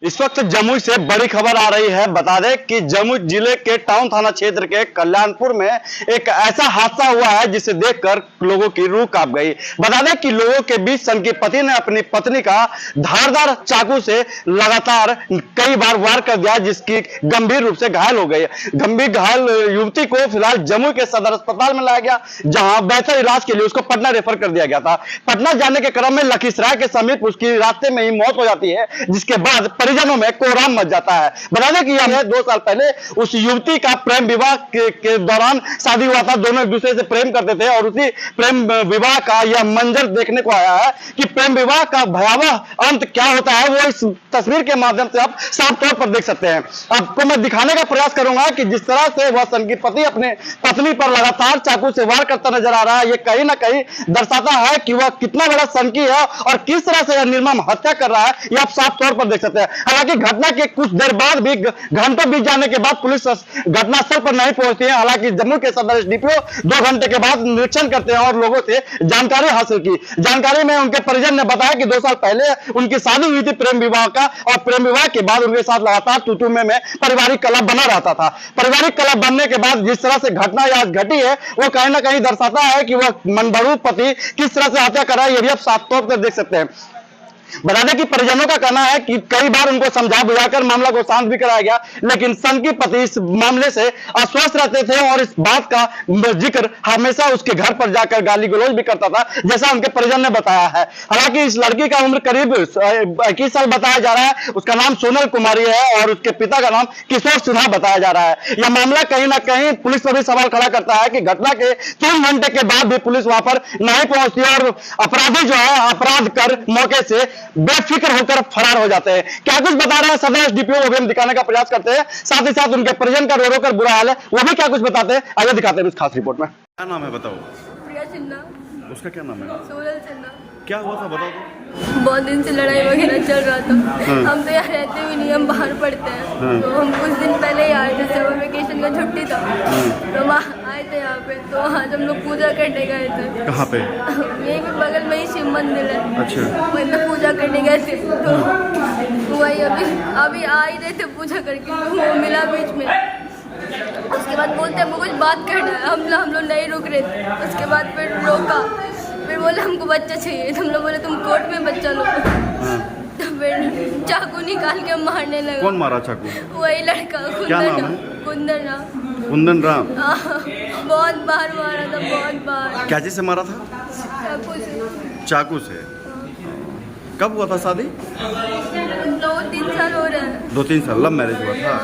इस वक्त जमुई से बड़ी खबर आ रही है। बता दें कि जमुई जिले के टाउन थाना क्षेत्र के कल्याणपुर में एक ऐसा हादसा हुआ है जिसे देखकर लोगों की रूह कांप गई। बता दें कि लोगों के बीच संकी पति ने अपनी पत्नी का धारदार चाकू से लगातार कई बार वार कर दिया, जिसकी गंभीर रूप से घायल हो गई। गंभीर घायल युवती को फिलहाल जमुई के सदर अस्पताल में लाया गया, जहां बेहतर इलाज के लिए उसको पटना रेफर कर दिया गया था। पटना जाने के क्रम में लखीसराय के समीप उसकी रास्ते में ही मौत हो जाती है, जिसके बाद परिजनों में कोहराम मच जाता है। बता दें कि यह 2 साल पहले उस युवती का प्रेम विवाह के दौरान शादी हुआ था। दोनों एक दूसरे से प्रेम करते थे और उसी प्रेम विवाह का यह मंजर देखने को आया है कि प्रेम विवाह का भयावह अंत क्या होता है, वो इस तस्वीर के माध्यम से आप साफ तौर पर देख सकते हैं। आपको मैं दिखाने का प्रयास करूंगा कि जिस तरह से वह संकी पति अपने पत्नी पर लगातार चाकू से वार करता नजर आ रहा है, ये कहीं ना कहीं दर्शाता है कि वह कितना बड़ा संकी है और किस तरह से यह निर्मम हत्या कर रहा है, यह आप साफ तौर पर देख सकते हैं। हालांकि घटना के कुछ देर बाद भी, घंटों बीत जाने के बाद पुलिस घटनास्थल पर नहीं पहुंचती है। हालांकि जम्मू के सदर एसडीपीओ 2 घंटे के बाद निरीक्षण करते हैं और लोगों से जानकारी हासिल की। जानकारी में उनके परिजन ने बताया कि 2 साल पहले उनकी शादी हुई थी प्रेम विवाह का, और प्रेम विवाह के बाद उनके साथ लगातार तू में पारिवारिक कलह बना रहता था। पारिवारिक कलह बनने के बाद जिस तरह से घटना आज घटी है, वो कहीं ना कहीं दर्शाता है कि वह मनभरू पति किस तरह से हत्या कर रहा है, ये भी आप साफ तौर पर देख सकते हैं। बता दें कि परिजनों का कहना है कि कई बार उनको समझा बुझाकर मामला को शांत भी कराया गया, लेकिन संकी पति इस मामले से अस्वस्थ रहते थे और इस बात का जिक्र हमेशा उसके घर पर जाकर गाली गलौज भी करता था, जैसा उनके परिजन ने बताया है। हालांकि इस लड़की का उम्र करीब 21 साल बताया जा रहा है। उसका नाम सोनल कुमारी है और उसके पिता का नाम किशोर सिन्हा बताया जा रहा है। यह मामला कहीं ना कहीं पुलिस पर भी सवाल खड़ा करता है कि घटना के 3 घंटे के बाद भी पुलिस वहां पर नहीं पहुंचती और अपराधी जो है अपराध कर मौके से बेफिक्र होकर फरार हो जाते हैं। क्या कुछ बता रहे हैं सदर एसडीपीओ, वो भी हम दिखाने का प्रयास करते हैं। साथ ही साथ उनके परिजन का रो रो कर बुरा हाल है, वो भी क्या कुछ बताते हैं, आइए दिखाते हैं इस खास रिपोर्ट में। क्या नाम है बताओ? प्रिया सिन्हा। उसका क्या नाम है? सोनल सिन्हा। क्या हुआ था बताओ तो? बहुत दिन से लड़ाई वगैरह चल रहा था। हम तो यहाँ रहते भी नहीं, हम बाहर पढ़ते हैं। तो हम कुछ दिन पहले ही आए थे, समर वेकेशन का छुट्टी था, तो हम आए थे यहाँ पे। तो आज हम लोग पूजा करने गए थे। कहाँ पे? यहीं पे बगल में ही शिव मंदिर है। अच्छा। वहीं पे पूजा करने गए थे। तो वही अभी आ ही रहे थे पूजा करके, तो वो मिला बीच में। उसके बाद बोलते हमको कुछ बात करना है, हम लोग नहीं रुक रहे थे। उसके बाद फिर रोका, फिर बोले हमको बच्चा चाहिए। तो हम लोग बोले तुम कोर्ट में बच्चा लो। तो फिर चाकू निकाल के मारने लगा। कौन मारा चाकू? वही लड़का क्या नाम है? कुंदन राम। कुंदन राम। बहुत बार मारा था, बहुत बार। क्या चीज से मारा था? चाकू से। चाकू से। कब हुआ था शादी? 2-3 साल हो रहे हैं। 2-3 साल। लव मैरिज हुआ था।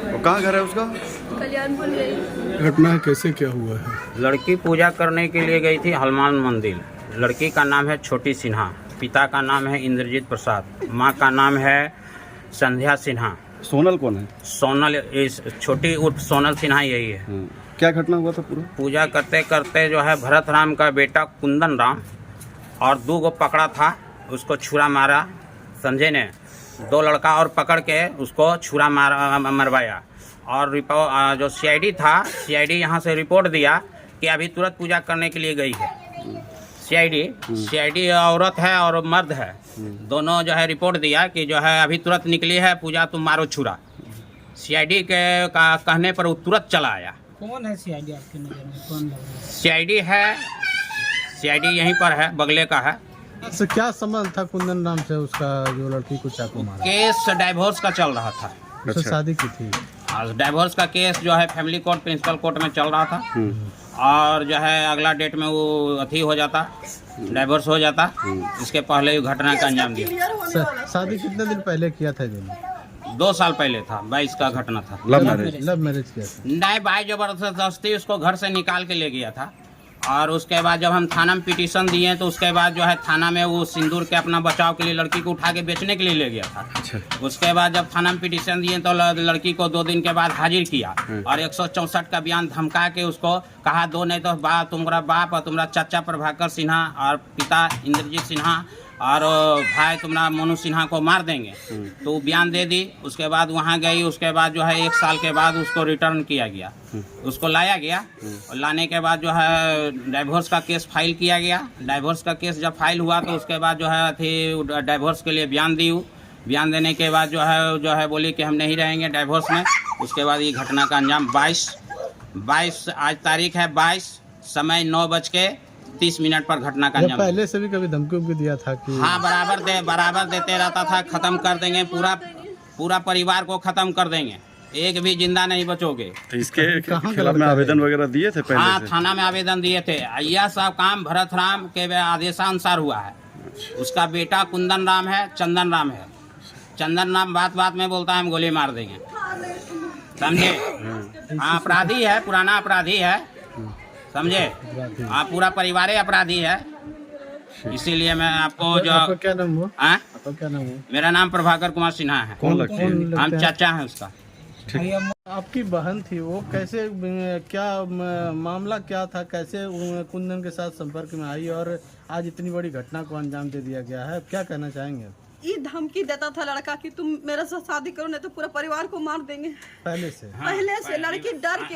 और कहाँ घर है उसका? कल्याणपुर गई। घटना कैसे क्या हुआ है? लड़की पूजा करने के लिए गई थी हनुमान मंदिर। लड़की का नाम है छोटी सिन्हा, पिता का नाम है इंद्रजीत प्रसाद, माँ का नाम है संध्या सिन्हा। सोनल कौन है? सोनल, इस छोटी उर्फ सोनल सिन्हा यही है। क्या घटना हुआ था पूरा? पूजा करते करते जो है भरत राम का बेटा कुंदन राम और 2 गो पकड़ा था, उसको छुरा मारा संजय ने। 2 लड़का और पकड़ के उसको छुरा मरवाया। और जो सीआईडी था, सीआईडी यहाँ से रिपोर्ट दिया कि अभी तुरंत पूजा करने के लिए गई है। सीआईडी औरत है और मर्द है, दोनों जो है रिपोर्ट दिया कि जो है अभी तुरंत निकली है पूजा, तुम मारो छुरा। सीआईडी के कहने पर वो तुरंत चला आया। कौन है सीआईडी आपकी नज़र में? कौन लग रहा है? सीआईडी है, सीआईडी यहीं पर है, बगले का है। तो क्या संबंध था कुंदन राम से उसका जो लड़की को चाकू मारा? केस डाइवोर्स का चल रहा था। उससे शादी की थी। आज डाइवोर्स का केस जो है फैमिली कोर्ट, प्रिंसिपल कोर्ट में चल रहा था। और जो है अगला डेट में वो अथी हो जाता, डाइवोर्स हो जाता। इसके पहले ही घटना का अंजाम दिया। शादी कितने दिन पहले किया था? दोनों 2 साल पहले था, 22 का घटना था। Love marriage. लव मैरिज किया था। नहीं, भाई जबरदस्ती उसको घर से निकाल के ले गया था। और उसके बाद जब हम थाना में पिटीशन दिए तो उसके बाद जो है थाना में वो सिंदूर के अपना बचाव के लिए लड़की को उठा के बेचने के लिए ले गया था। अच्छा। उसके बाद जब थाना में पिटीशन दिए तो लड़की को 2 दिन के बाद हाजिर किया और 164 का बयान धमका के उसको कहा, 2 नहीं तो तुम्हारा बाप और तुम्हारा चाचा प्रभाकर सिन्हा और पिता इंद्रजीत सिन्हा और भाई तुम्हारा मोनू सिन्हा को मार देंगे। तो वो बयान दे दी। उसके बाद वहाँ गई। उसके बाद जो है 1 साल के बाद उसको रिटर्न किया गया, उसको लाया गया। और लाने के बाद जो है डाइवोर्स का केस फाइल किया गया। डाइवोर्स का केस जब फाइल हुआ तो उसके बाद जो है डाइवोर्स के लिए बयान दी। बयान देने के बाद जो है बोली कि हम नहीं रहेंगे डाइवोर्स में। उसके बाद ये घटना का अंजाम 22 आज तारीख है 22 समय 9:30 पर घटना का अंजाम। पहले से भी कभी धमकी दिया था कि हाँ, बराबर देते रहता था, खत्म कर देंगे, पूरा परिवार को खत्म कर देंगे, एक भी जिंदा नहीं बचोगे। तो इसके खिलाफ में आवेदन वगैरह दिए थे पहले हाँ, से? थाना में आवेदन दिए थे। यह सब काम भरत राम के आदेशानुसार हुआ है। उसका बेटा कुंदन राम है, चंदन राम है। चंदन राम बात में बोलता है हम गोली मार देंगे, समझे? हाँ, अपराधी है, पुराना अपराधी है, समझे? हाँ, पूरा परिवार अपराधी है। इसीलिए मैं आपको आपका क्या नाम हुआ? आपका क्या नाम हुआ? मेरा नाम प्रभाकर कुमार सिन्हा है। कौन लगते हैं? हम चाचा हैं उसका। आपकी बहन थी, वो कैसे क्या मामला क्या था, कैसे कुंदन के साथ संपर्क में आई और आज इतनी बड़ी घटना को अंजाम दे दिया गया है, क्या कहना चाहेंगे? ये धमकी देता था लड़का कि तुम मेरे साथ शादी करो नहीं तो पूरा परिवार को मार देंगे। पहले से लड़की डर के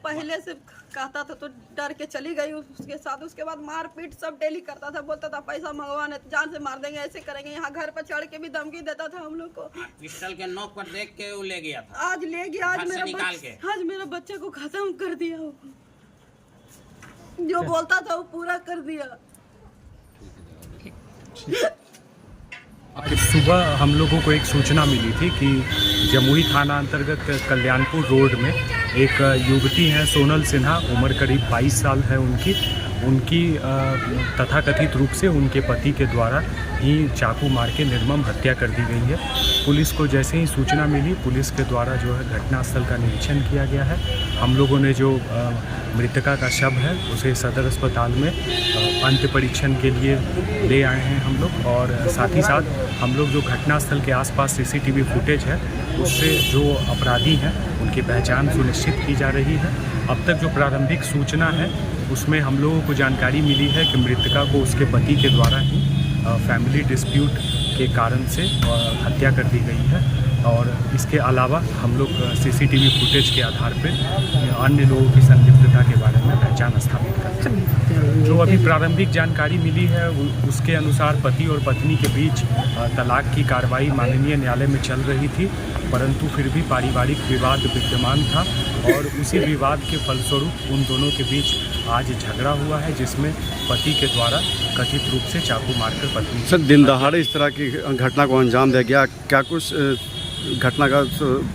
पहले से कहता था तो डर के चली गई उसके साथ। उसके बाद मारपीट सब डेली करता था, बोलता था पैसा मंगवाने जान से मार देंगे, ऐसे करेंगे। यहाँ घर पर चढ़ के भी धमकी देता था हम लोग को। पिस्टल के नोक पर देख के वो ले गया था। आज ले गया, आज मेरे बच्चे को खत्म कर दिया। जो बोलता था वो पूरा कर दिया। सुबह हम लोगों को एक सूचना मिली थी कि जमुई थाना अंतर्गत कल्याणपुर रोड में एक युवती हैं सोनल सिन्हा, उम्र करीब 22 साल है उनकी तथाकथित रूप से उनके पति के द्वारा ही चाकू मार के निर्मम हत्या कर दी गई है। पुलिस को जैसे ही सूचना मिली, पुलिस के द्वारा जो है घटनास्थल का निरीक्षण किया गया है। हम लोगों ने जो मृतका का शव है उसे सदर अस्पताल में अंत्य परीक्षण के लिए ले आए हैं हम लोग, और साथ ही साथ हम लोग जो घटनास्थल के आसपास सीसीटीवी फुटेज है उससे जो अपराधी हैं उनकी पहचान सुनिश्चित की जा रही है। अब तक जो प्रारंभिक सूचना है उसमें हम लोगों को जानकारी मिली है कि मृतका को उसके पति के द्वारा ही फैमिली डिस्प्यूट के कारण से हत्या कर दी गई है, और इसके अलावा हम लोग सीसीटीवी फुटेज के आधार पर अन्य लोगों की संलिप्तता के बारे में पहचान स्थापित करते हैं। जो अभी प्रारंभिक जानकारी मिली है उसके अनुसार पति और पत्नी के बीच तलाक की कार्रवाई माननीय न्यायालय में चल रही थी, परंतु फिर भी पारिवारिक विवाद विद्यमान था और उसी विवाद के फलस्वरूप उन दोनों के बीच आज झगड़ा हुआ है, जिसमें पति के द्वारा कथित रूप से चाकू मारकर पत्नी। सर, दिन दहाड़े इस तरह की घटना को अंजाम दिया गया, क्या कुछ घटना का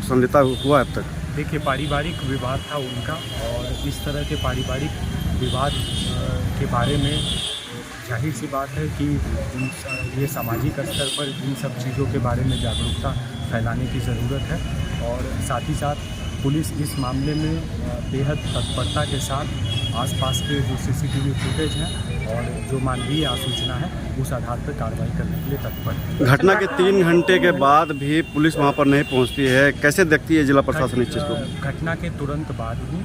संदिग्ध हुआ अब तक? देखिए, पारिवारिक विवाद था उनका, और इस तरह के पारिवारिक विवाद के बारे में जाहिर सी बात है कि ये सामाजिक स्तर पर इन सब चीज़ों के बारे में जागरूकता फैलाने की ज़रूरत है, और साथ ही साथ पुलिस इस मामले में बेहद तत्परता के साथ आसपास के जो सीसीटीवी फुटेज हैं और जो मानवीय आसूचना है उस आधार पर कार्रवाई करने के लिए तत्पर है। घटना के 3 घंटे के बाद भी पुलिस वहां पर नहीं पहुंचती है, कैसे देखती है जिला प्रशासन इस चीज़ को? घटना के तुरंत बाद ही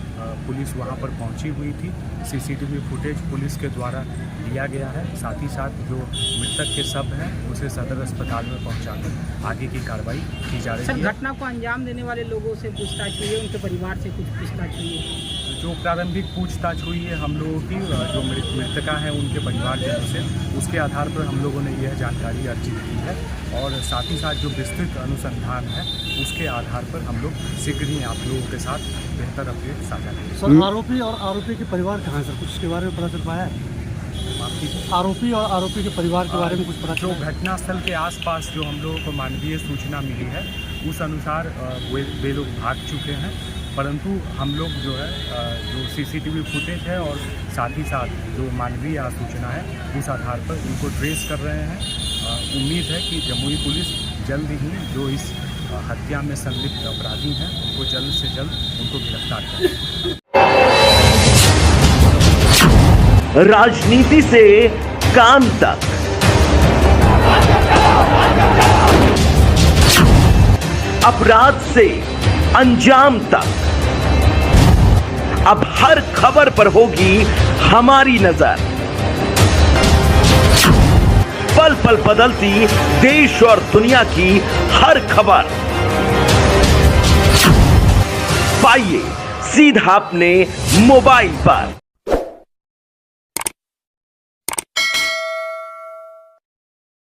पुलिस वहां पर पहुंची हुई थी। सीसीटीवी फुटेज पुलिस के द्वारा लिया गया है, साथ ही साथ जो मृतक के शव हैं उसे सदर अस्पताल में पहुंचाकर आगे की कार्रवाई की जा रही है। घटना को अंजाम देने वाले लोगों से पूछताछ हुई है, उनके परिवार से कुछ पूछताछ हुई है? जो प्रारंभिक पूछताछ हुई है हम लोगों की, जो मृतका है उनके परिवार के से, उसके आधार पर हम लोगों ने यह जानकारी अर्जित की है, और साथ ही साथ जो विस्तृत अनुसंधान है उसके आधार पर हम लोग शीघ्र ही आप लोगों के साथ बेहतर अपडेट साझा करेंगे। सर, आरोपी और आरोपी के परिवार कहाँ है सर, कुछ इसके बारे में पता चल पाया है? आरोपी और आरोपी के परिवार के बारे में कुछ पता? जो घटनास्थल के आसपास जो हम लोगों को मानवीय सूचना मिली है उस अनुसार वे लोग भाग चुके हैं, परंतु हम लोग जो है जो सीसीटीवी फुटेज है और साथ ही साथ जो मानवीय सूचना है उस आधार पर उनको ट्रेस कर रहे हैं। उम्मीद है कि जमुई पुलिस जल्द ही जो इस हत्या में संलिप्त अपराधी हैं उनको जल्द से जल्द उनको गिरफ्तार करें। राजनीति से काम तक, अपराध से अंजाम तक, अब हर खबर पर होगी हमारी नजर। पल पल बदलती देश और दुनिया की हर खबर पाइए सीधा अपने मोबाइल पर।